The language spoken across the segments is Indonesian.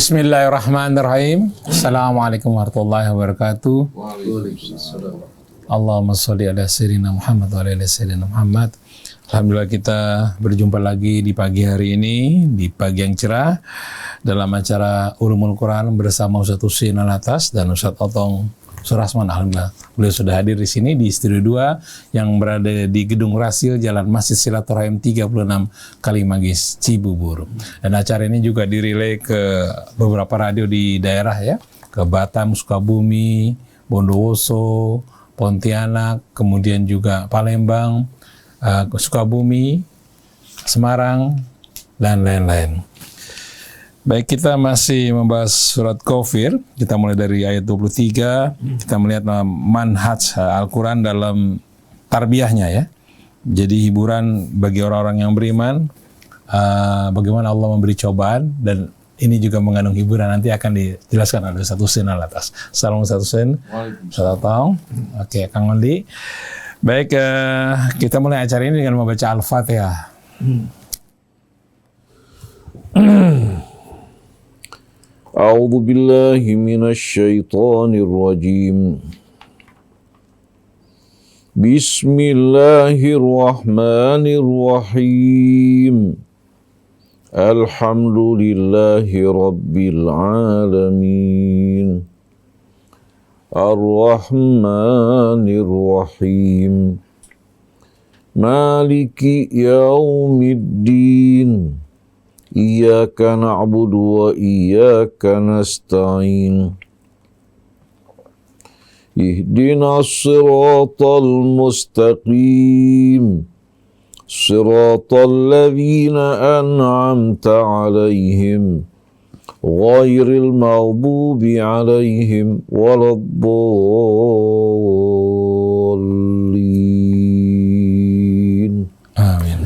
Bismillahirrahmanirrahim. Assalamualaikum warahmatullahi wabarakatuh. Allahumma sholli ala sayyidina Muhammad wa ala ali sayyidina Muhammad. Alhamdulillah kita berjumpa lagi di pagi hari ini, di pagi yang cerah, dalam acara Ulumul Quran bersama Ustaz Husein Alatas dan Ustaz Otong Surasman. Alhamdulillah beliau sudah hadir di sini di Studio 2 yang berada di Gedung Rasil, Jalan Masjid Silaturahim 36 Kalimanggis, Cibubur. Dan acara ini juga dirilai ke beberapa radio di daerah ya, ke Batam, Sukabumi, Bondowoso, Pontianak, kemudian juga Palembang, Sukabumi, Semarang, dan lain-lain. Baik, kita masih membahas surat Ghafir. Kita mulai dari ayat 23. Kita melihat manhaj Al-Quran dalam tarbiyahnya ya. Jadi hiburan bagi orang-orang yang beriman. Bagaimana Allah memberi cobaan, dan ini juga mengandung hiburan. Nanti akan dijelaskan oleh Ustaz Husein Alatas. Salam Ustaz Husein. Ustaz Otong. Oke, Kang Ondi. Baik, kita mulai acara ini dengan membaca Al-Fatihah. A'udzu billahi minasy syaithanir rajim. Bismillahirrahmanirrahim. Alhamdulillahi rabbil alamin. Ar-Rahmanir Rahim. Maliki yaumiddin. Iyyaka na'budu wa iyyaka nasta'in. Ihdinas siratal mustaqim. Siratal ladzina an'amta 'alaihim ghairil maghdubi 'alaihim waladdallin. Amin.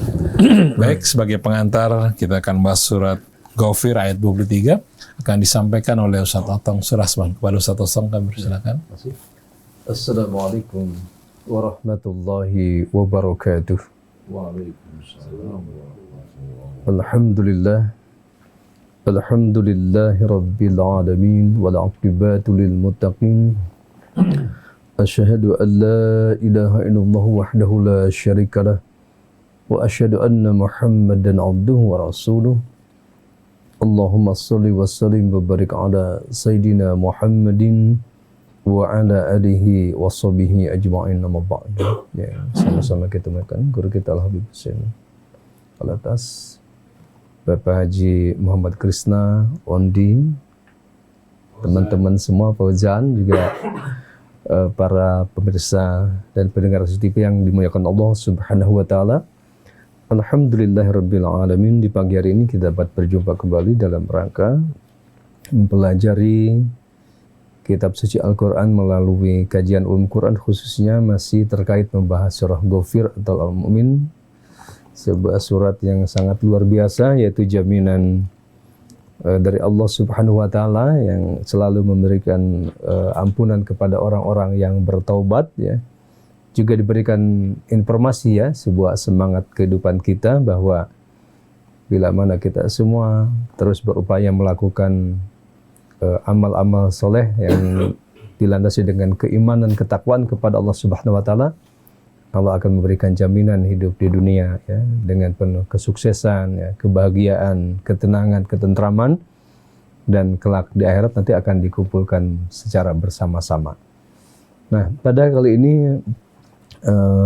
Baik, sebagai pengantar kita akan bahas surat Ghafir ayat 23, akan disampaikan oleh Ustaz Otong Surasman. Kepada Ustaz Otong kami persilakan. Assalamualaikum warahmatullahi wabarakatuh. Waalaikumsalam. Alhamdulillah. Alhamdulillahi rabbil alamin wal 'aqibatu lil muttaqin. Asyhadu an la ilaha illallah wahdahu la syarikalah. Wa asyhadu anna Muhammadan abduhu wa rasuluh. Allahumma shalli wa sallim wa barik ala Sayyidina Muhammadin wa ala alihi wa sahbihi ajma'in, amma ba'du. Ya, sama-sama kita makan guru kita Al-Habib Husein Alatas, Bapak Haji Muhammad Krisna, Ondi, teman-teman semua, Fauzan, juga para pemirsa dan pendengar TV yang dimuliakan Allah Subhanahu wa taala. Alhamdulillahirabbil alamin. Di pagi hari ini kita dapat berjumpa kembali dalam rangka mempelajari kitab suci Al-Quran melalui kajian Ulum Quran, khususnya masih terkait membahas surah Ghafir atau Al-Mu'min, sebuah surat yang sangat luar biasa, yaitu jaminan dari Allah Subhanahu wa taala yang selalu memberikan ampunan kepada orang-orang yang bertaubat ya. Juga diberikan informasi ya, sebuah semangat kehidupan kita bahwa bila mana kita semua terus berupaya melakukan amal-amal soleh yang dilandasi dengan keimanan, ketakwaan kepada Allah Subhanahu wa taala, Allah akan memberikan jaminan hidup di dunia ya, dengan penuh kesuksesan ya, kebahagiaan, ketenangan, ketentraman, dan kelak di akhirat nanti akan dikumpulkan secara bersama-sama. Nah, pada kali ini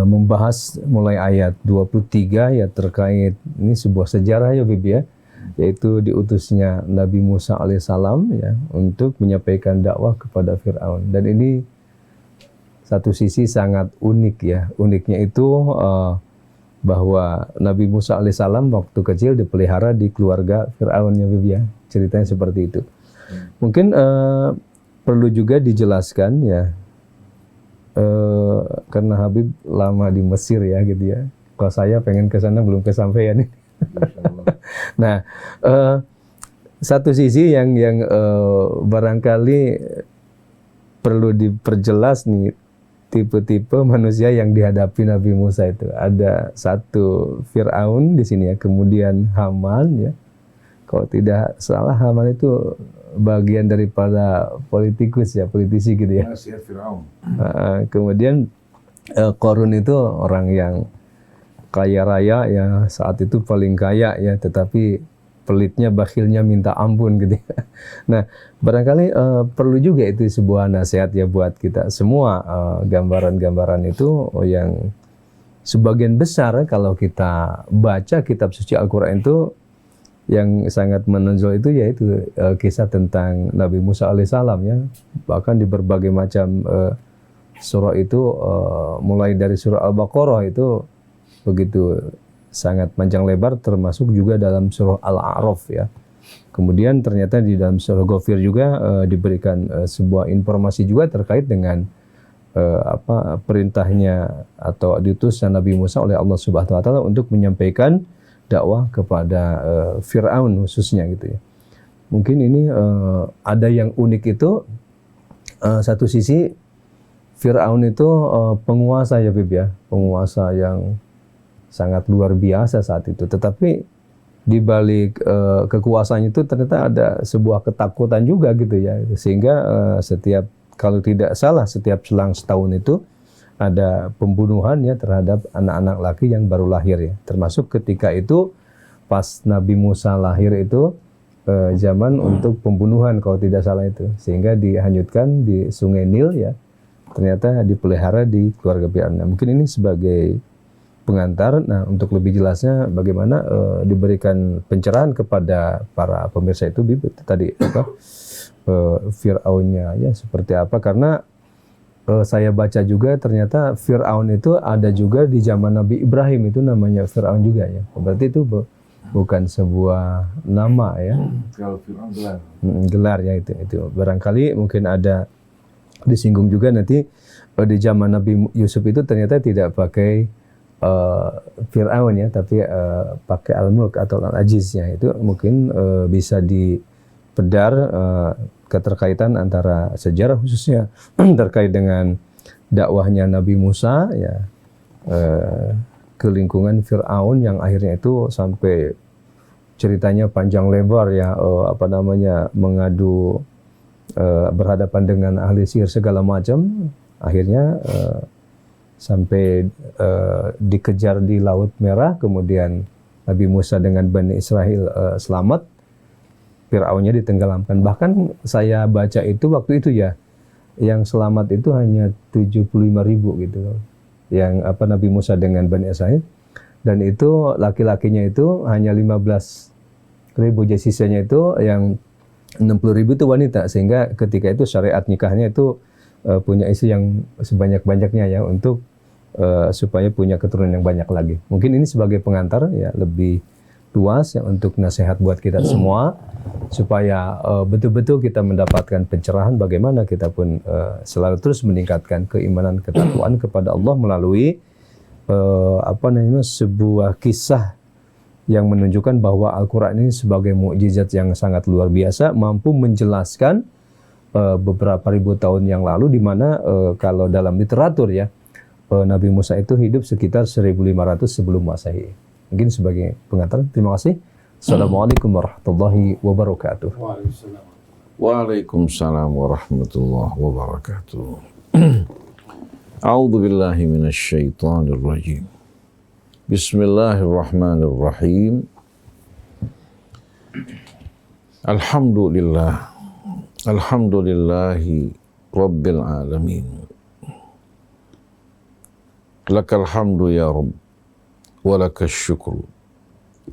membahas mulai ayat 23 ya, terkait ini sebuah sejarah ya Bibi ya, yaitu diutusnya Nabi Musa alaihissalam ya untuk menyampaikan dakwah kepada Fir'aun. Dan ini satu sisi sangat unik ya. Uniknya itu bahwa Nabi Musa alaihissalam waktu kecil dipelihara di keluarga Fir'aun ya Bibi ya. Ceritanya seperti itu. Mungkin perlu juga dijelaskan ya, karena Habib lama di Mesir ya gitu ya. Kalau saya pengen ke sana belum kesampaian. Nah, satu sisi yang barangkali perlu diperjelas nih, tipe-tipe manusia yang dihadapi Nabi Musa itu. Ada satu Fir'aun di sini ya, kemudian Haman ya. Kalau tidak salah Haman itu bagian daripada politikus ya, politisi gitu ya. Nasihat Fir'aun. Kemudian Qarun itu orang yang kaya raya ya, saat itu paling kaya ya, tetapi pelitnya, bakhilnya minta ampun gitu ya. Nah, barangkali perlu juga itu sebuah nasihat ya buat kita semua. Gambaran-gambaran itu yang sebagian besar kalau kita baca kitab suci Al-Quran itu yang sangat menonjol itu yaitu kisah tentang Nabi Musa alaihissalam ya. Bahkan di berbagai macam surah itu, mulai dari surah Al-Baqarah itu begitu sangat panjang lebar, termasuk juga dalam surah Al-A'raf ya. Kemudian ternyata di dalam surah Ghafir juga diberikan sebuah informasi juga terkait dengan perintahnya atau diutusnya Nabi Musa oleh Allah Subhanahu wa taala untuk menyampaikan dakwah kepada Fir'aun khususnya gitu ya. Mungkin ini ada yang unik itu, satu sisi Fir'aun itu penguasa ya Bib ya, penguasa yang sangat luar biasa saat itu. Tetapi di balik kekuasaannya itu ternyata ada sebuah ketakutan juga gitu ya. Sehingga setiap, kalau tidak salah, setiap selang setahun itu ada pembunuhan ya terhadap anak-anak laki yang baru lahir ya. Termasuk ketika itu pas Nabi Musa lahir itu zaman untuk pembunuhan kalau tidak salah itu. Sehingga dihanyutkan di Sungai Nil ya. Ternyata dipelihara di keluarga Fir'aun. Nah, mungkin ini sebagai pengantar. Nah, untuk lebih jelasnya bagaimana diberikan pencerahan kepada para pemirsa itu tadi apa Fir'aunnya ya seperti apa, karena saya baca juga ternyata Fir'aun itu ada juga di zaman Nabi Ibrahim, itu namanya Fir'aun juga ya. Berarti itu bukan sebuah nama ya. Kalau Fir'aun gelar. Gelar ya, itu barangkali mungkin ada disinggung juga nanti di zaman Nabi Yusuf itu ternyata tidak pakai Fir'aun ya, tapi pakai Al-Mulk atau Al-Aziz-nya. Itu mungkin bisa dipedar keterkaitan antara sejarah khususnya terkait dengan dakwahnya Nabi Musa ya ke lingkungan Fir'aun yang akhirnya itu sampai ceritanya panjang lebar ya, mengadu berhadapan dengan ahli sihir segala macam, akhirnya sampai dikejar di Laut Merah, kemudian Nabi Musa dengan Bani Israel selamat, Fir'aunnya ditenggelamkan. Bahkan saya baca itu waktu itu ya, yang selamat itu hanya 75.000 gitu, yang Nabi Musa dengan Bani Israel, dan itu laki-lakinya itu hanya 15.000, jadi sisanya itu yang 60.000 itu wanita, sehingga ketika itu syariat nikahnya itu punya istri yang sebanyak-banyaknya ya, untuk supaya punya keturunan yang banyak lagi. Mungkin ini sebagai pengantar ya lebih luas ya untuk nasihat buat kita semua, supaya betul-betul kita mendapatkan pencerahan bagaimana kita pun selalu terus meningkatkan keimanan, ketakwaan kepada Allah melalui sebuah kisah yang menunjukkan bahwa Al-Quran ini sebagai mukjizat yang sangat luar biasa, mampu menjelaskan beberapa ribu tahun yang lalu, di mana kalau dalam literatur ya, Nabi Musa itu hidup sekitar 1500 sebelum Masehi. Mungkin sebagai pengantar. Terima kasih. Assalamualaikum warahmatullahi wabarakatuh. Waalaikumsalam warahmatullahi wabarakatuh. A'udzu billahi minasy syaithanir rajim. Bismillahirrahmanirrahim. Alhamdulillah. Alhamdulillahi rabbil alamin. Lakal hamdu ya Rabb, wa lakal syukru,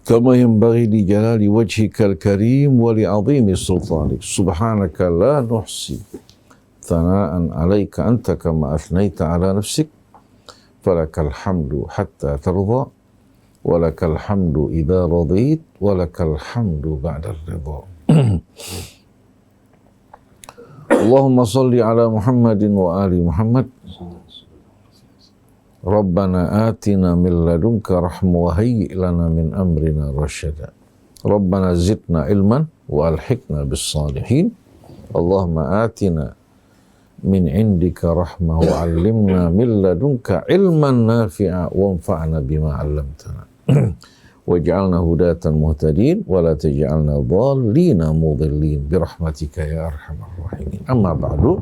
kama yanbaghi li jalali wajhikal karim wa li azimi sultanik. Subhanaka la nuhsi thana'an alaika anta kama afnaita ala nafsik, falakal hamdu hatta tarda, wa lakal hamdu idha radit, wa lakal hamdu ba'da ridha. Allahumma salli ala Muhammadin wa ali Muhammad. Rabbana atina min ladunka rahmah wa hayyi' lana min amrina rasyada. Rabbana zidna ilman wa alhiqna bis salihin. Allahumma atina min indika rahmah wa 'allimna min ladunka ilman nafi'a wa anfa'na bima 'allamtana. waj'alna hudatan muhtadin wa la taj'alna dhallina mudhillin birahmatika ya arhamar rahimin. Amma ba'du,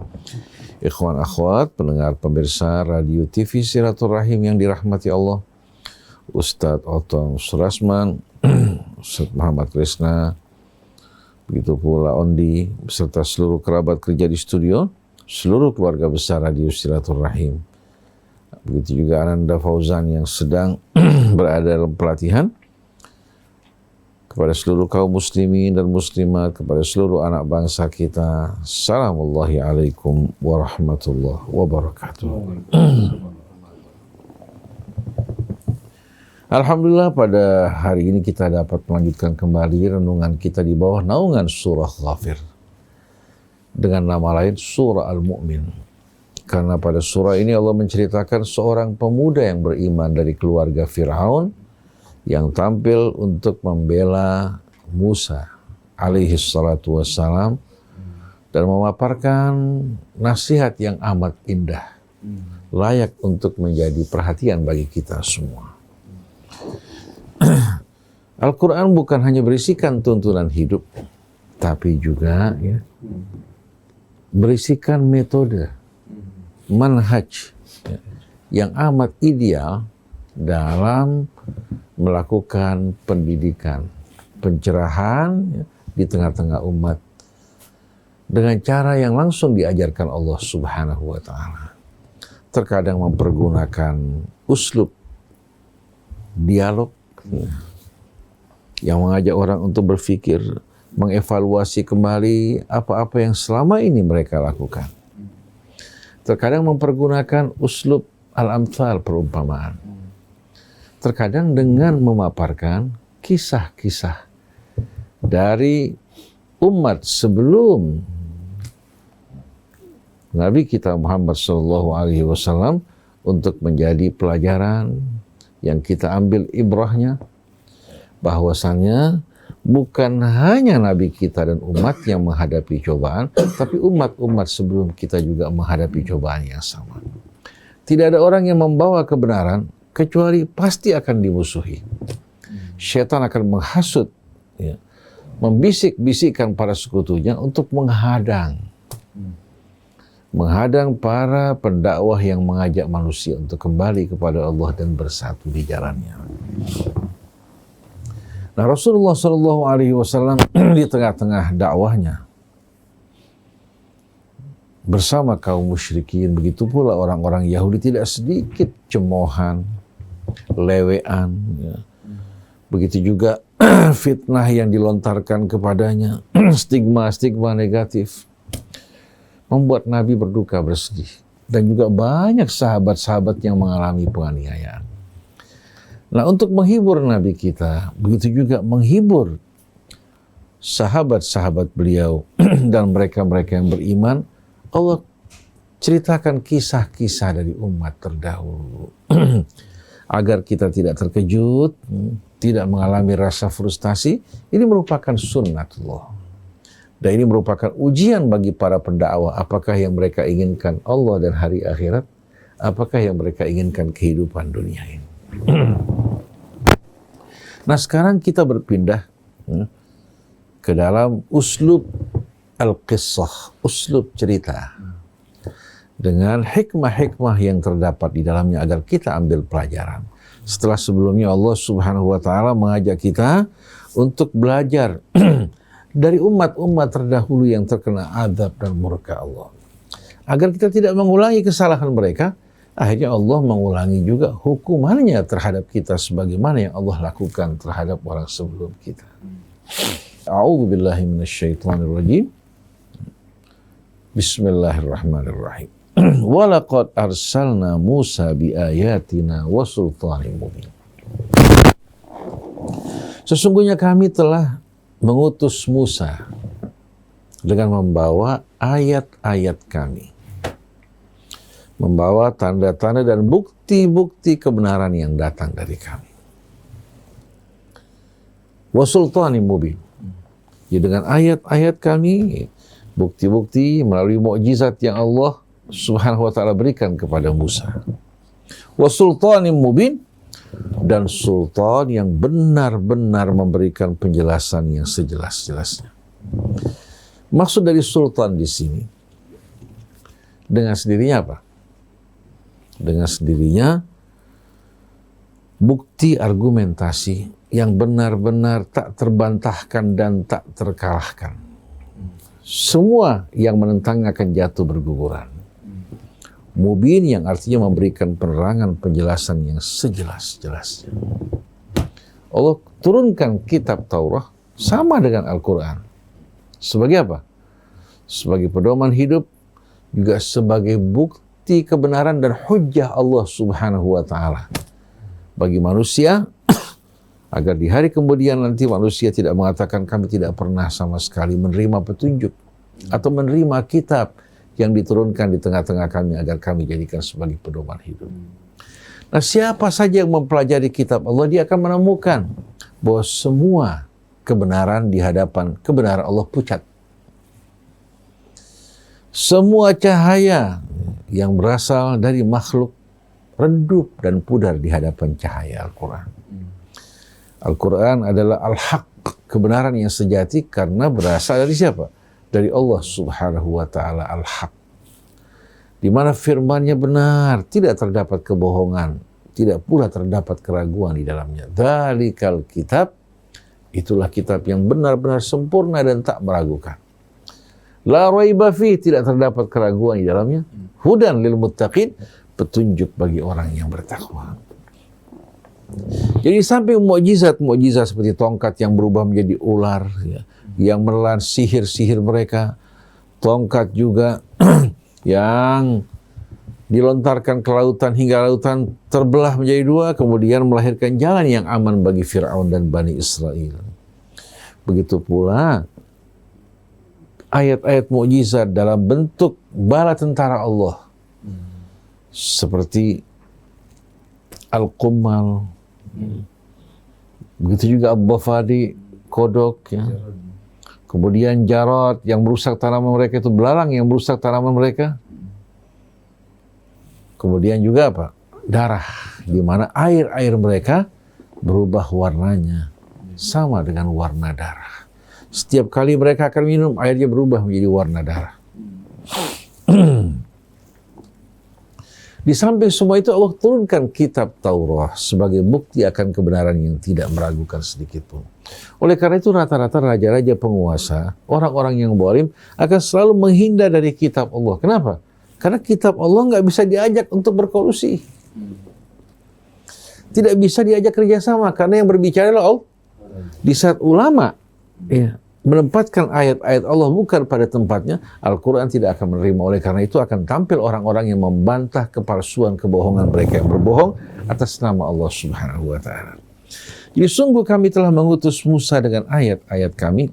ikhwan akhwat, pendengar pemirsa radio TV Silaturahim yang dirahmati Allah, Ustadz Otong Surasman, Ustadz Muhammad Krisna, begitu pula Ondi beserta seluruh kerabat kerja di studio, seluruh keluarga besar radio Silaturahim, begitu juga Ananda Fauzan yang sedang berada dalam pelatihan, kepada seluruh kaum muslimin dan muslimat, kepada seluruh anak bangsa kita, Assalamullahi alaikum warahmatullahi wabarakatuh. Alhamdulillah, pada hari ini kita dapat melanjutkan kembali renungan kita di bawah naungan surah Ghafir, dengan nama lain surah Al-Mu'min. Karena pada surah ini Allah menceritakan seorang pemuda yang beriman dari keluarga Fir'aun yang tampil untuk membela Musa alaihi salatu wassalam dan memaparkan nasihat yang amat indah, layak untuk menjadi perhatian bagi kita semua. Al-Quran bukan hanya berisikan tuntunan hidup, tapi juga berisikan metode, manhaj yang amat ideal dalam melakukan pendidikan, pencerahan di tengah-tengah umat dengan cara yang langsung diajarkan Allah Subhanahu wa Ta'ala. Terkadang mempergunakan uslub dialog yang mengajak orang untuk berpikir, mengevaluasi kembali apa-apa yang selama ini mereka lakukan. Terkadang mempergunakan uslub al-amthal, perumpamaan. Terkadang dengan memaparkan kisah-kisah dari umat sebelum Nabi kita Muhammad SAW untuk menjadi pelajaran yang kita ambil ibrahnya, bahwasannya bukan hanya Nabi kita dan umat yang menghadapi cobaan, tapi umat-umat sebelum kita juga menghadapi cobaan yang sama. Tidak ada orang yang membawa kebenaran kecuali pasti akan dimusuhi. Syaitan akan menghasut, membisik-bisikkan para sekutunya untuk menghadang para pendakwah yang mengajak manusia untuk kembali kepada Allah dan bersatu di jalannya. Nah, Rasulullah SAW di tengah-tengah dakwahnya bersama kaum musyrikin, begitu pula orang-orang Yahudi, tidak sedikit cemoohan, lewean, begitu juga fitnah yang dilontarkan kepadanya, stigma-stigma negatif, membuat Nabi berduka bersedih, dan juga banyak sahabat-sahabat yang mengalami penganiayaan. Nah, untuk menghibur Nabi kita, begitu juga menghibur sahabat-sahabat beliau dan mereka-mereka yang beriman, Allah ceritakan kisah-kisah dari umat terdahulu agar kita tidak terkejut, tidak mengalami rasa frustasi. Ini merupakan sunnatullah. Dan ini merupakan ujian bagi para pendakwah. Apakah yang mereka inginkan Allah dan hari akhirat? Apakah yang mereka inginkan kehidupan dunia ini? Nah, sekarang kita berpindah ke dalam uslub al-qissah, uslub cerita, dengan hikmah-hikmah yang terdapat di dalamnya agar kita ambil pelajaran. Setelah sebelumnya Allah Subhanahu wa Ta'ala mengajak kita untuk belajar dari umat-umat terdahulu yang terkena azab dan murka Allah, agar kita tidak mengulangi kesalahan mereka. Akhirnya Allah mengulangi juga hukumannya terhadap kita sebagaimana yang Allah lakukan terhadap orang sebelum kita. A'udzu billahi minasyaitonir rajim. Bismillahirrahmanirrahim. Walaqad arsalna Musa biayatina wa sultanin mubin. Sesungguhnya kami telah mengutus Musa dengan membawa ayat-ayat kami, membawa tanda-tanda dan bukti-bukti kebenaran yang datang dari kami. Wa sultanin mubin. Ya, dengan ayat-ayat kami, bukti-bukti melalui mukjizat yang Allah Subhanahu wa Ta'ala berikan kepada Musa. Wa sultanin mubin, dan sultan yang benar-benar memberikan penjelasan yang sejelas-jelasnya. Maksud dari sultan di sini, dengan sendirinya apa? Dengan sendirinya bukti argumentasi yang benar-benar tak terbantahkan dan tak terkalahkan. Semua yang menentangnya akan jatuh berguguran. Mubin yang artinya memberikan penerangan penjelasan yang sejelas-jelasnya. Allah turunkan kitab Taurat sama dengan Al-Quran. Sebagai apa? Sebagai pedoman hidup, juga sebagai bukti kebenaran dan hujjah Allah Subhanahu wa Ta'ala bagi manusia, agar di hari kemudian nanti manusia tidak mengatakan kami tidak pernah sama sekali menerima petunjuk atau menerima kitab yang diturunkan di tengah-tengah kami agar kami jadikan sebagai pedoman hidup. Nah, siapa saja yang mempelajari kitab Allah, dia akan menemukan bahwa semua kebenaran di hadapan kebenaran Allah pucat. Semua cahaya yang berasal dari makhluk redup dan pudar di hadapan cahaya Al-Quran. Al-Quran adalah al-haq, kebenaran yang sejati karena berasal dari siapa? Dari Allah Subhanahu wa Ta'ala al-haq. Di mana firman-Nya benar, tidak terdapat kebohongan, tidak pula terdapat keraguan di dalamnya. Dzalikal kitab, itulah kitab yang benar-benar sempurna dan tak meragukan. La raiba fi, tidak terdapat keraguan di dalamnya. Hudan lil muttaqin, petunjuk bagi orang yang bertakwa. Jadi samping mukjizat-mukjizat seperti tongkat yang berubah menjadi ular, ya, yang menelan sihir-sihir mereka, tongkat juga yang dilontarkan ke lautan hingga lautan terbelah menjadi dua, kemudian melahirkan jalan yang aman bagi Fir'aun dan Bani Israel. Begitu pula ayat-ayat mukjizat dalam bentuk bala tentara Allah, seperti Al-Qummal, begitu juga Ab-Bafadi, kodok, ya. Kemudian Jarad yang merusak tanaman mereka, itu belalang yang merusak tanaman mereka. Kemudian juga apa? Darah, di mana air-air mereka berubah warnanya sama dengan warna darah. Setiap kali mereka akan minum, airnya berubah menjadi warna darah. Di samping semua itu Allah turunkan kitab Taurat sebagai bukti akan kebenaran yang tidak meragukan sedikit pun. Oleh karena itu rata-rata raja-raja penguasa, orang-orang yang zalim akan selalu menghindar dari kitab Allah. Kenapa? Karena kitab Allah nggak bisa diajak untuk berkolusi. Tidak bisa diajak kerjasama karena yang berbicara adalah Allah. Di saat ulama menempatkan ayat-ayat Allah bukan pada tempatnya, Al-Quran tidak akan menerima. Oleh karena itu akan tampil orang-orang yang membantah kepalsuan, kebohongan mereka yang berbohong atas nama Allah Subhanahu wa Ta'ala. Jadi sungguh kami telah mengutus Musa dengan ayat-ayat kami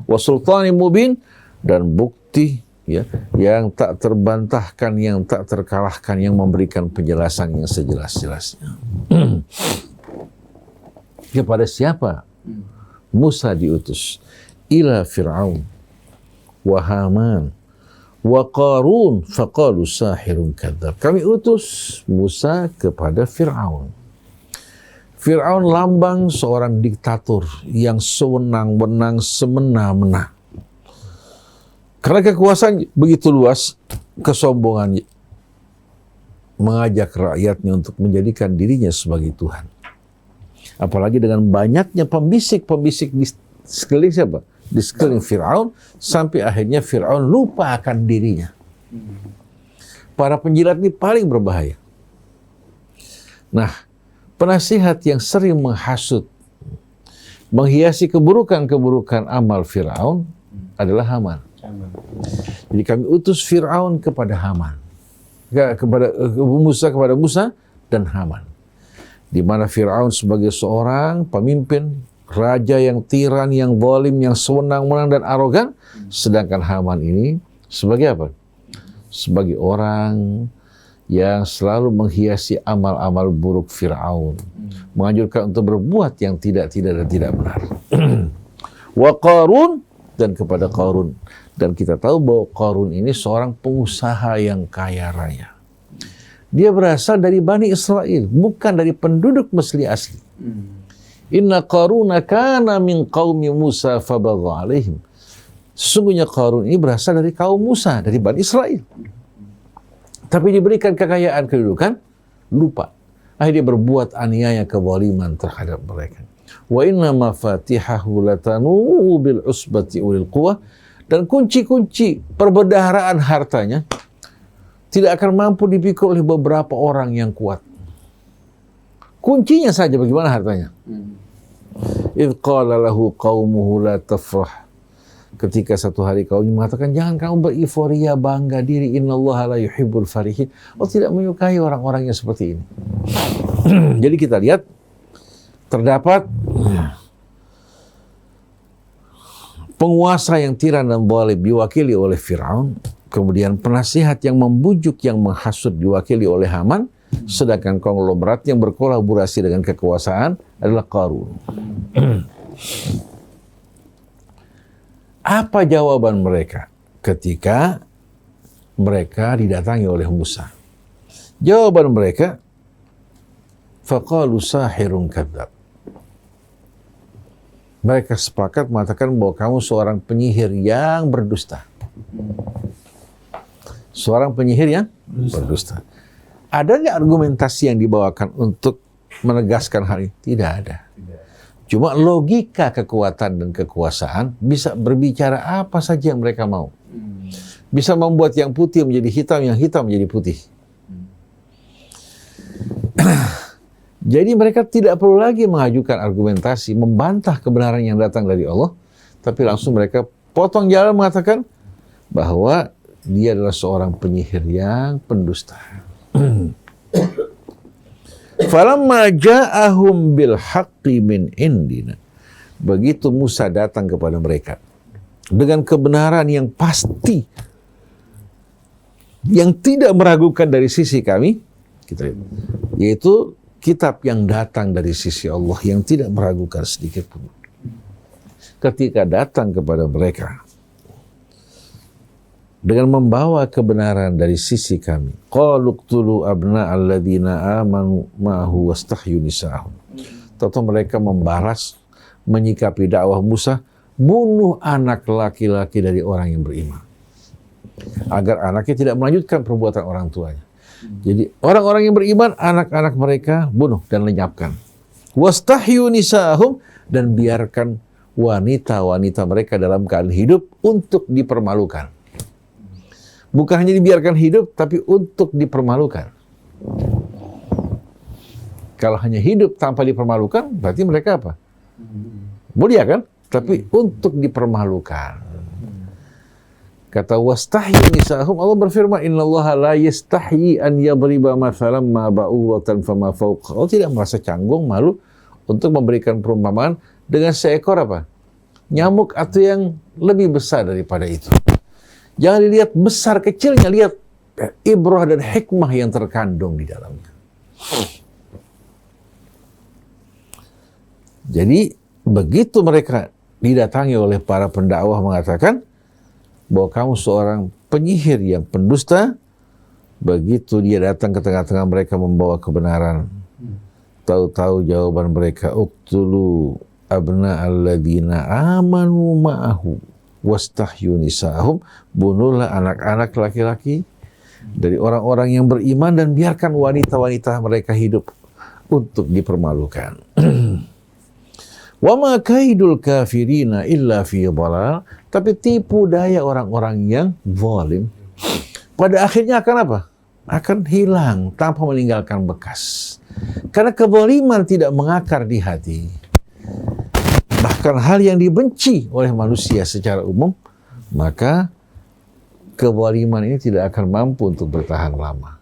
wa sultanin mubin, dan bukti, ya, yang tak terbantahkan, yang tak terkalahkan, yang memberikan penjelasan yang sejelas-jelasnya. Kepada siapa Musa diutus? Ila Fir'aun wa Haman wa Qarun faqalu sahirun kadzab. Kami utus Musa kepada Fir'aun. Fir'aun lambang seorang diktator yang sewenang-wenang, semena-mena. Karena kekuasaan begitu luas, kesombongan mengajak rakyatnya untuk menjadikan dirinya sebagai Tuhan. Apalagi dengan banyaknya pembisik-pembisik di sekeliling siapa? Di sekeliling Fir'aun, sampai akhirnya Fir'aun lupa akan dirinya. Para penjilat ini paling berbahaya. Nah, penasihat yang sering menghasut, menghiasi keburukan-keburukan amal Fir'aun adalah Haman. Jadi kami utus Fir'aun kepada Haman, kepada Musa dan Haman. Di mana Fir'aun sebagai seorang pemimpin, raja yang tiran, yang zalim, yang sewenang-wenang dan arogan, sedangkan Haman ini sebagai apa? Sebagai orang yang selalu menghiasi amal-amal buruk Fir'aun, menganjurkan untuk berbuat yang tidak dan tidak benar. Wa Qarun, dan kepada Qarun. Dan kita tahu bahwa Qarun ini seorang pengusaha yang kaya raya. Dia berasal dari Bani Israel, bukan dari penduduk Mesir asli. Inna Qaruna kana min qaumi Musa fabagha alaihim. Sesungguhnya Qarun ini berasal dari kaum Musa, dari Bani Israel. Tapi diberikan kekayaan kedudukan, lupa. Akhirnya berbuat aniaya kezaliman terhadap mereka. Wa inna mafatihahu latanu bil usbati ulil quwwah, dan kunci-kunci perbendaharaan hartanya tidak akan mampu dipikul oleh beberapa orang yang kuat. Kuncinya saja bagaimana hartanya. Idh qala lahu qaumuhu la tafrah. Ketika satu hari kaumnya mengatakan, jangan kamu beriforia, bangga diri, innallaha la yuhibbul farihin. Allah tidak menyukai orang-orang yang seperti ini. Jadi kita lihat terdapat penguasa yang tiran dan zalim diwakili oleh Fir'aun, kemudian penasihat yang membujuk, yang menghasut diwakili oleh Haman, sedangkan konglomerat yang berkolaborasi dengan kekuasaan adalah Qarun. Apa jawaban mereka ketika mereka didatangi oleh Musa? Jawaban mereka, faqalu sahirun kadzdzab. Mereka sepakat mengatakan bahwa kamu seorang penyihir yang berdusta. Seorang penyihir yang berdusta. Ada nggak argumentasi yang dibawakan untuk menegaskan hal ini? Tidak ada. Cuma logika kekuatan dan kekuasaan bisa berbicara apa saja yang mereka mau. Bisa membuat yang putih menjadi hitam, yang hitam menjadi putih. Jadi mereka tidak perlu lagi mengajukan argumentasi, membantah kebenaran yang datang dari Allah, tapi langsung mereka potong jalan mengatakan bahwa dia adalah seorang penyihir yang pendusta. Falamma ja'ahum bil haqqi min indina. Begitu Musa datang kepada mereka dengan kebenaran yang pasti, yang tidak meragukan dari sisi kami, kita lihat, yaitu kitab yang datang dari sisi Allah yang tidak meragukan sedikit pun. Ketika datang kepada mereka dengan membawa kebenaran dari sisi kami, qalu qtulu abna alladzina amanu ma'ahu wastahyu nisa'ahum. Tentu mereka membalas, menyikapi dakwah Musa, bunuh anak laki-laki dari orang yang beriman, agar anaknya tidak melanjutkan perbuatan orang tuanya. Jadi orang-orang yang beriman, anak-anak mereka bunuh dan lenyapkan. Wastahyu nisa'ahum, dan biarkan wanita-wanita mereka dalam keadaan hidup untuk dipermalukan. Bukan hanya dibiarkan hidup, tapi untuk dipermalukan. Kalau hanya hidup tanpa dipermalukan, berarti mereka apa? Mulia kan? Tapi untuk dipermalukan. Kata wastahyi nisa'ahum, Allah berfirman, innallaha la yastahyi an yadriba mathalan ma ba'udatan fama fawqa. Allah tidak merasa canggung, malu untuk memberikan perumpamaan dengan seekor apa? Nyamuk atau yang lebih besar daripada itu. Jangan dilihat besar kecilnya, lihat ibrah dan hikmah yang terkandung di dalamnya. Jadi begitu mereka didatangi oleh para pendakwah mengatakan bahwa kamu seorang penyihir yang pendusta, begitu dia datang ke tengah-tengah mereka membawa kebenaran, tahu-tahu jawaban mereka, uqtulu abna alladzina amanu ma'ahu wastahyu nisa'ahum, bunuhlah anak-anak laki-laki dari orang-orang yang beriman dan biarkan wanita-wanita mereka hidup untuk dipermalukan. Wa ma kaidul kafirina illa fi dhalal. Tapi tipu daya orang-orang yang zalim pada akhirnya akan apa? Akan hilang tanpa meninggalkan bekas. Karena kezaliman tidak mengakar di hati. Bahkan hal yang dibenci oleh manusia secara umum, maka kezaliman ini tidak akan mampu untuk bertahan lama.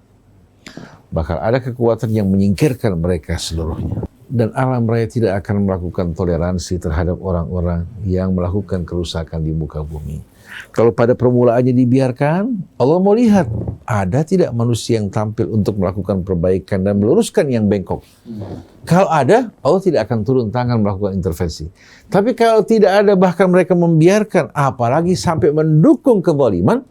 Bahkan ada kekuatan yang menyingkirkan mereka seluruhnya. Dan alam raya tidak akan melakukan toleransi terhadap orang-orang yang melakukan kerusakan di muka bumi. Kalau pada permulaannya dibiarkan, Allah mau lihat ada tidak manusia yang tampil untuk melakukan perbaikan dan meluruskan yang bengkok. Kalau ada, Allah tidak akan turun tangan melakukan intervensi. Tapi kalau tidak ada, bahkan mereka membiarkan, apalagi sampai mendukung kezaliman,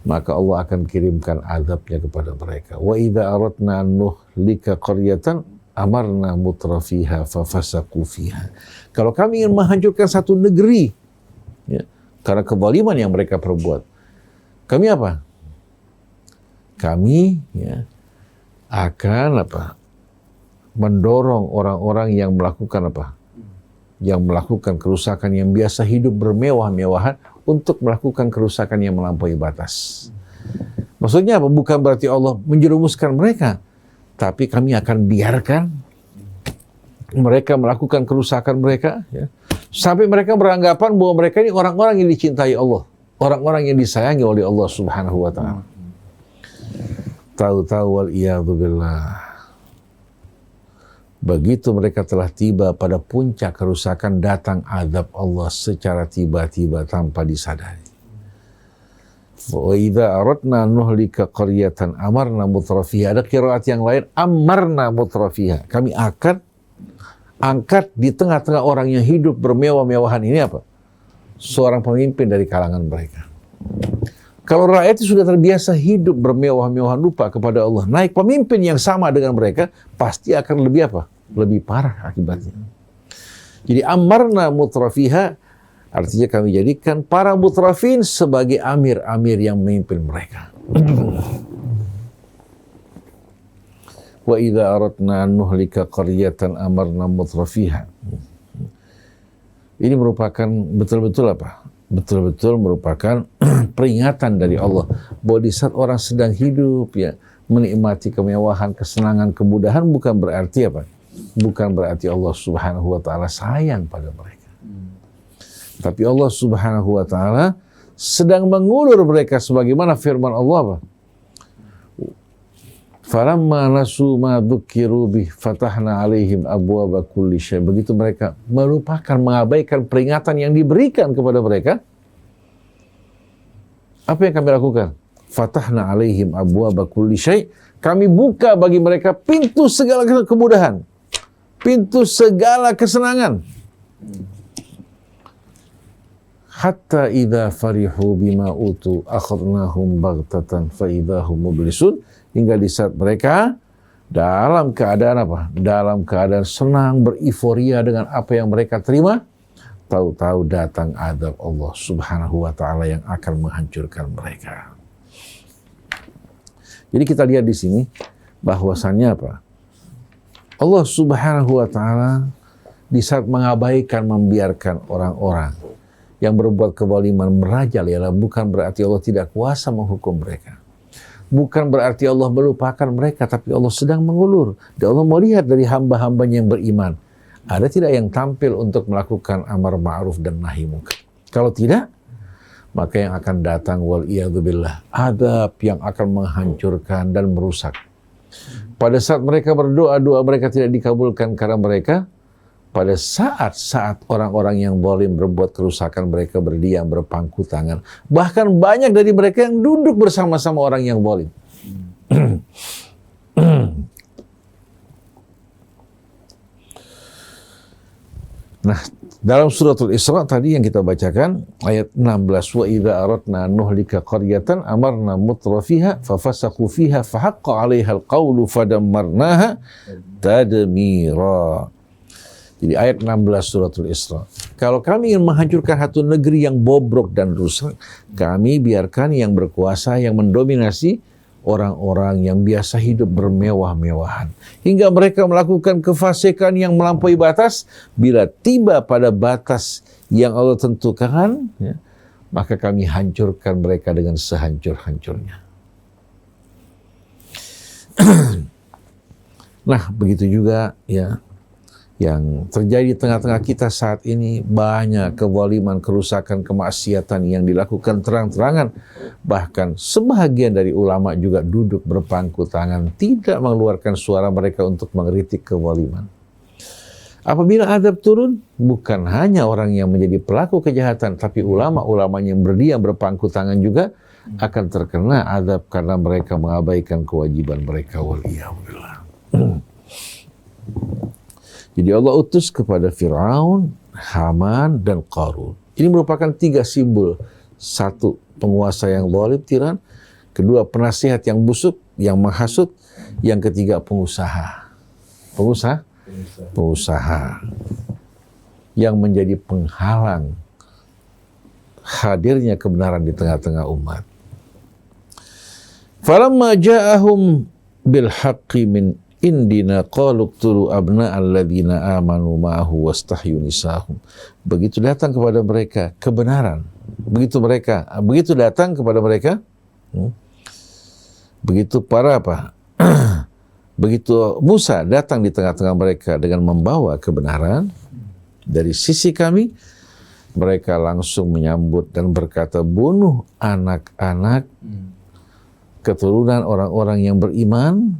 maka Allah akan kirimkan azabnya kepada mereka. Wa idza aradna an nuhlika qaryatan amarna mutrafiha fafasaqu fiha. Kalau kami ingin menghancurkan satu negeri, ya, karena kezaliman yang mereka perbuat, kami apa? Kami, ya, akan apa? Mendorong orang-orang yang melakukan apa? Yang melakukan kerusakan, yang biasa hidup bermewah-mewahan, untuk melakukan kerusakan yang melampaui batas. Maksudnya apa? Bukan berarti Allah menjerumuskan mereka, tapi kami akan biarkan mereka melakukan kerusakan mereka, ya, sampai mereka beranggapan bahwa mereka ini orang-orang yang dicintai Allah, orang-orang yang disayangi oleh Allah Subhanahu wa Ta'ala. Tahu-tahu wal iyadzu billah, begitu mereka telah tiba pada puncak kerusakan, datang azab Allah secara tiba-tiba tanpa disadari. Wa idza aradna nuhlika qaryatan amarna mutrafiha. Ada qiraat yang lain, amarna mutrafiha. Kami akan angkat di tengah-tengah orang yang hidup bermewah-mewahan ini apa? Seorang pemimpin dari kalangan mereka. Kalau rakyat itu sudah terbiasa hidup bermewah-mewahan, lupa kepada Allah, naik pemimpin yang sama dengan mereka, pasti akan lebih apa? Lebih parah akibatnya. Jadi amarna mutrafiha, artinya kami jadikan para mutrafin sebagai amir-amir yang memimpin mereka. Wa idza aradna an nuhlika qaryatan amarna mutrafiha. Ini merupakan betul-betul apa? Betul-betul merupakan peringatan dari Allah bahwa di saat orang sedang hidup, ya, menikmati kemewahan, kesenangan, kemudahan, bukan berarti apa? Bukan berarti Allah Subhanahu wa Ta'ala sayang pada mereka. Tapi Allah Subhanahu wa Ta'ala sedang mengulur mereka, sebagaimana firman Allah apa? Falamma nasu ma dzukiru bih fatahna alaihim abwaaba kulli syai'. Begitu mereka melupakan, mengabaikan peringatan yang diberikan kepada mereka, apa yang kami lakukan? Fatahna alaihim abwaaba kulli syai'. Kami buka bagi mereka pintu segala kemudahan, pintu segala kesenangan. Hatta idza farihu bima utu akhadnahum baghtatan fa idahum mublisun. Hingga di saat mereka dalam keadaan apa? Dalam keadaan senang, beriforia dengan apa yang mereka terima, tahu-tahu datang azab Allah Subhanahu wa Ta'ala yang akan menghancurkan mereka. Jadi kita lihat di sini bahwasannya apa? Allah Subhanahu wa Ta'ala di saat mengabaikan, membiarkan orang-orang yang berbuat kezaliman merajalela, bukan berarti Allah tidak kuasa menghukum mereka. Bukan berarti Allah melupakan mereka, tapi Allah sedang mengulur. Dan Allah melihat dari hamba-hambanya yang beriman, ada tidak yang tampil untuk melakukan amar ma'ruf dan nahi munkar. Kalau tidak, maka yang akan datang wal iyadzubillah, azab yang akan menghancurkan dan merusak. Pada saat mereka berdoa, doa mereka tidak dikabulkan karena mereka pada saat-saat orang-orang yang zalim berbuat kerusakan, mereka berdiam, berpangku tangan. Bahkan banyak dari mereka yang duduk bersama-sama orang yang zalim. Nah, dalam suratul Isra tadi yang kita bacakan, ayat 16, wa idza aradna nuhlika qaryatan amarna mutrafiha fafasaqu fiha fahaqqa 'alaiha alqawlu fadammarnaha tadmira. Jadi ayat 16 suratul Isra. Kalau kami ingin menghancurkan satu negeri yang bobrok dan rusak, kami biarkan yang berkuasa, yang mendominasi orang-orang yang biasa hidup bermewah-mewahan. Hingga mereka melakukan kefasikan yang melampaui batas. Bila tiba pada batas yang Allah tentukan, ya, maka kami hancurkan mereka dengan sehancur-hancurnya. Nah, begitu juga ya yang terjadi di tengah-tengah kita saat ini, banyak kezaliman, kerusakan, kemaksiatan yang dilakukan terang-terangan. Bahkan sebahagian dari ulama juga duduk berpangku tangan, tidak mengeluarkan suara mereka untuk mengkritik kezaliman. Apabila azab turun, bukan hanya orang yang menjadi pelaku kejahatan, tapi ulama-ulama yang berdiam berpangku tangan juga akan terkena azab karena mereka mengabaikan kewajiban mereka. Waliyahulillah. Jadi Allah utus kepada Fir'aun, Haman, dan Qarun. Ini merupakan 3 simbol. 1, penguasa yang zalim, tiran. Kedua, penasihat yang busuk, yang menghasut. Yang ketiga, pengusaha. Pengusaha yang menjadi penghalang hadirnya kebenaran di tengah-tengah umat. Falamma ja'ahum bil haqqi min indina qalu qtulu abna'al ladzina amanu ma'ahu wastahyu nisahum. Begitu datang kepada mereka kebenaran, begitu datang kepada mereka, begitu Musa datang di tengah-tengah mereka dengan membawa kebenaran dari sisi kami, mereka langsung menyambut dan berkata, bunuh anak-anak keturunan orang-orang yang beriman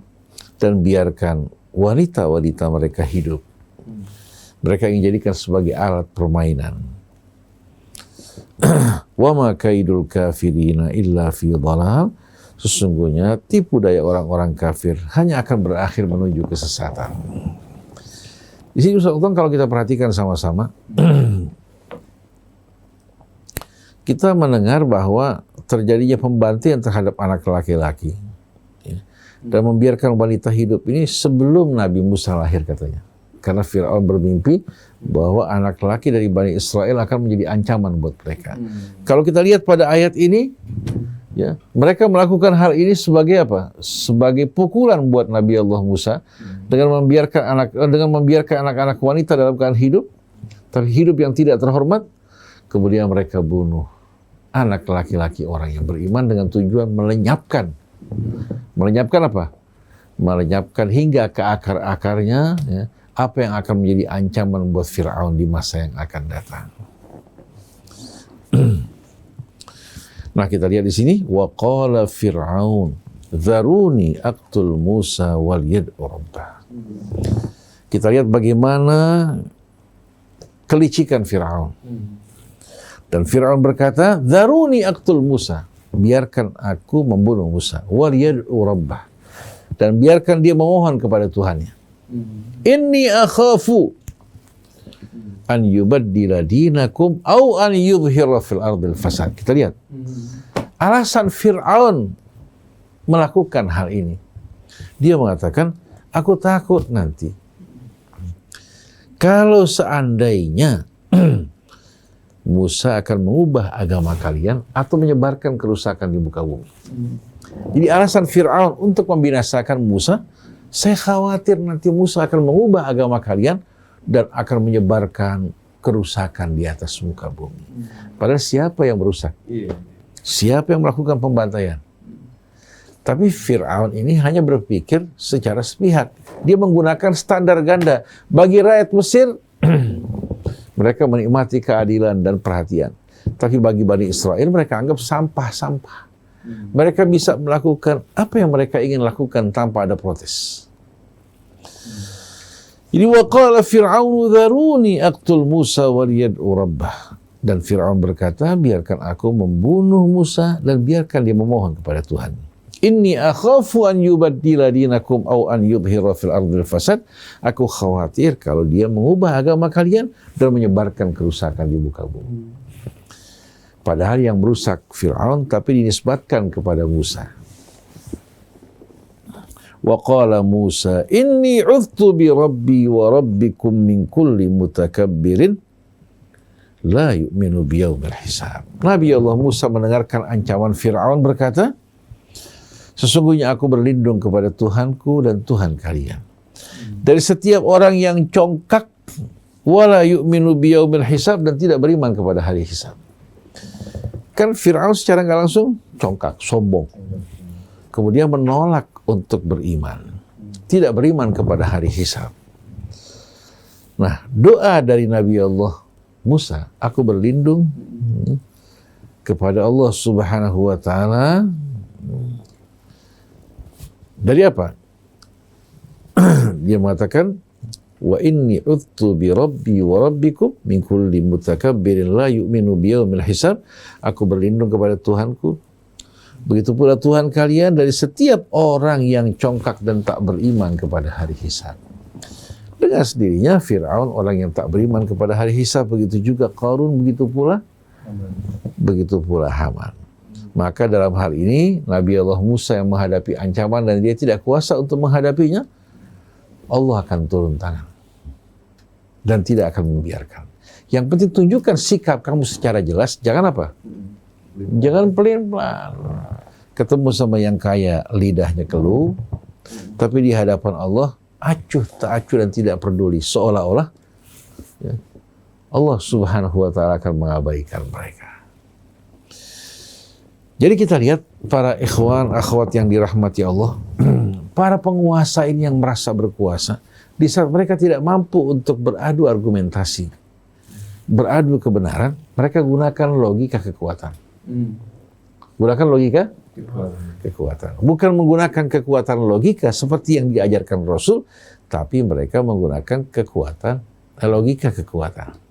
dan biarkan wanita-wanita mereka hidup. Mereka ingin jadikan sebagai alat permainan. Wa ma kaidul kafirina illa fi dhalal. Sesungguhnya tipu daya orang-orang kafir hanya akan berakhir menuju kesesatan. Di sini Ustaz Utang, kalau kita perhatikan sama-sama, kita mendengar bahwa terjadinya pembantian terhadap anak laki-laki, ya, dan membiarkan wanita hidup ini sebelum Nabi Musa lahir katanya. Karena Fir'aun bermimpi bahwa anak laki dari Bani Israel akan menjadi ancaman buat mereka. Kalau kita lihat pada ayat ini, ya, mereka melakukan hal ini sebagai apa? Sebagai pukulan buat Nabi Allah Musa dengan membiarkan anak-anak wanita dalam keadaan hidup, tapi hidup yang tidak terhormat. Kemudian mereka bunuh anak laki-laki orang yang beriman dengan tujuan melenyapkan apa? Melenyapkan hingga ke akar-akarnya, ya, apa yang akan menjadi ancaman buat Fir'aun di masa yang akan datang. Nah, kita lihat di sini, wa qala Fir'aun dzaruni aqtul Musa wal yad'u rabbah. Kita lihat bagaimana kelicikan Fir'aun. Dan Fir'aun berkata, dzaruni aqtul Musa, biarkan aku membunuh Musa, wal yad'u rabbah, dan biarkan dia memohon kepada Tuhannya. Inni akhafu an yubaddila dinakum au an yudhhira fil ardil fasad. Kita lihat alasan Fir'aun melakukan hal ini. Dia mengatakan, aku takut nanti kalau seandainya Musa akan mengubah agama kalian atau menyebarkan kerusakan di muka bumi. Jadi alasan Fir'aun untuk membinasakan Musa, saya khawatir nanti Musa akan mengubah agama kalian dan akan menyebarkan kerusakan di atas muka bumi. Padahal siapa yang merusak? Siapa yang melakukan pembantaian? Tapi Fir'aun ini hanya berpikir secara sepihak. Dia menggunakan standar ganda. Bagi rakyat Mesir, mereka menikmati keadilan dan perhatian. Tapi bagi Bani Israel, mereka anggap sampah-sampah. Mereka bisa melakukan apa yang mereka ingin lakukan tanpa ada protes. Jadi waqala Fir'aun dzaruni aqtul Musa wal yad'u rabbah. Dan Fir'aun berkata, biarkan aku membunuh Musa dan biarkan dia memohon kepada Tuhan. Inni akhafu an yubaddila dinakum au an yudhhira fil ardil fasad. Aku khawatir kalau dia mengubah agama kalian dan menyebarkan kerusakan di muka bumi. Padahal yang merusak Fir'aun tapi dinisbatkan kepada Musa. Wa qala Musa inni udhtu bi rabbi wa rabbikum min kulli mutakabbirin la yu'minu biyaumil hisab. Nabi Allah Musa mendengarkan ancaman Fir'aun berkata, sesungguhnya aku berlindung kepada Tuhanku dan Tuhan kalian dari setiap orang yang congkak, wala yu'minu biyaumil hisab, dan tidak beriman kepada hari hisab. Kan Fir'aun secara nggak langsung congkak, sombong. Kemudian menolak untuk beriman. Tidak beriman kepada hari hisab. Nah, doa dari Nabi Allah Musa, aku berlindung kepada Allah Subhanahu wa Ta'ala dari apa? Dia mengatakan, wa inni udtu bi rabbi wa rabbikum min kulli mutakabbirin la yu'minu biyaumil hisab. Aku berlindung kepada Tuhanku, begitu pula Tuhan kalian, dari setiap orang yang congkak dan tak beriman kepada hari hisab. Dengan sendirinya Fir'aun orang yang tak beriman kepada hari hisab, begitu juga Qarun, begitu pula Haman. Maka dalam hal ini Nabi Allah Musa yang menghadapi ancaman dan dia tidak kuasa untuk menghadapinya, Allah akan turun tangan dan tidak akan membiarkan. Yang penting tunjukkan sikap kamu secara jelas, jangan apa? Jangan pelin-pelan. Ketemu sama yang kaya, lidahnya keluh, tapi di hadapan Allah acuh tak acuh dan tidak peduli, seolah-olah ya, Allah Subhanahu wa taala akan mengabaikan mereka. Jadi kita lihat para ikhwan akhwat yang dirahmati Allah, para penguasa ini yang merasa berkuasa, di saat mereka tidak mampu untuk beradu argumentasi, beradu kebenaran, mereka gunakan logika kekuatan. Gunakan logika kekuatan. Bukan menggunakan kekuatan logika seperti yang diajarkan Rasul, tapi mereka menggunakan logika kekuatan.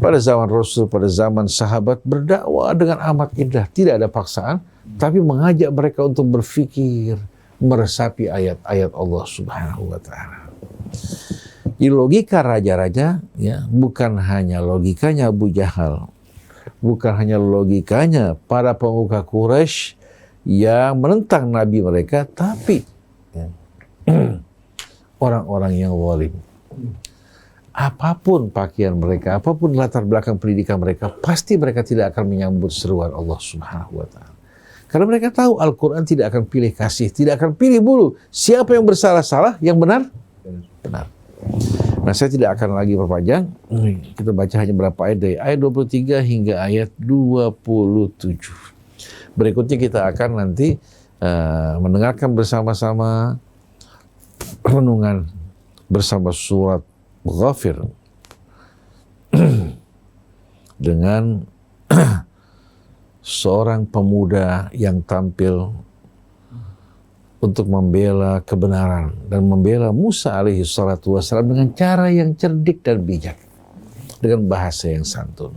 Pada zaman Rasul, pada zaman sahabat, berdakwah dengan amat indah, tidak ada paksaan, tapi mengajak mereka untuk berfikir, meresapi ayat-ayat Allah Subhanahu wa taala. Di logika raja-raja, ya, bukan hanya logikanya Abu Jahal, bukan hanya logikanya para pemuka Quraisy yang menentang Nabi mereka, tapi ya, orang-orang yang zalim. Apapun pakaian mereka, apapun latar belakang pendidikan mereka, pasti mereka tidak akan menyambut seruan Allah Subhanahu wa taala. Karena mereka tahu Al-Quran tidak akan pilih kasih, tidak akan pilih bulu. Siapa yang bersalah-salah, yang benar? Benar. Nah, saya tidak akan lagi perpanjang. Kita baca hanya berapa ayat dari ayat 23 hingga ayat 27. Berikutnya kita akan nanti mendengarkan bersama-sama renungan bersama surat Ghafir dengan seorang pemuda yang tampil untuk membela kebenaran dan membela Musa alaihi salatu wassalam dengan cara yang cerdik dan bijak, dengan bahasa yang santun.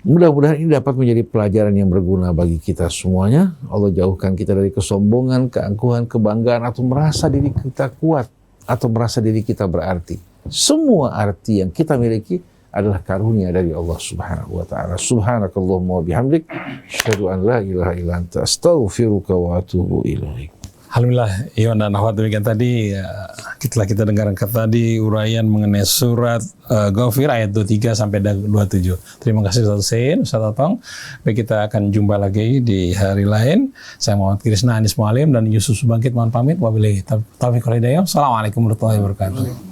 Mudah-mudahan ini dapat menjadi pelajaran yang berguna bagi kita semuanya. Allah jauhkan kita dari kesombongan, keangkuhan, kebanggaan, atau merasa diri kita kuat, atau merasa diri kita berarti. Semua arti yang kita miliki adalah karunia dari Allah Subhanahu wa taala. Subhanakallahumma wa bihamdik, asyhadu an la ilaha illa anta, astaghfiruka wa atubu ilaik. Alhamdulillah, Iwan dan akhwat, demikian tadi setelah kita dengarkan tadi uraian mengenai surat Ghafir ayat 23 sampai 27. Terima kasih Ustaz Hussein, Ustaz Otong. Baik, kita akan jumpa lagi di hari lain. Saya Muhammad Krisna Anis Mualim dan Yusuf Subangkit mohon pamit. Wabillahi taufiq wal hidayah. Assalamualaikum warahmatullahi wabarakatuh.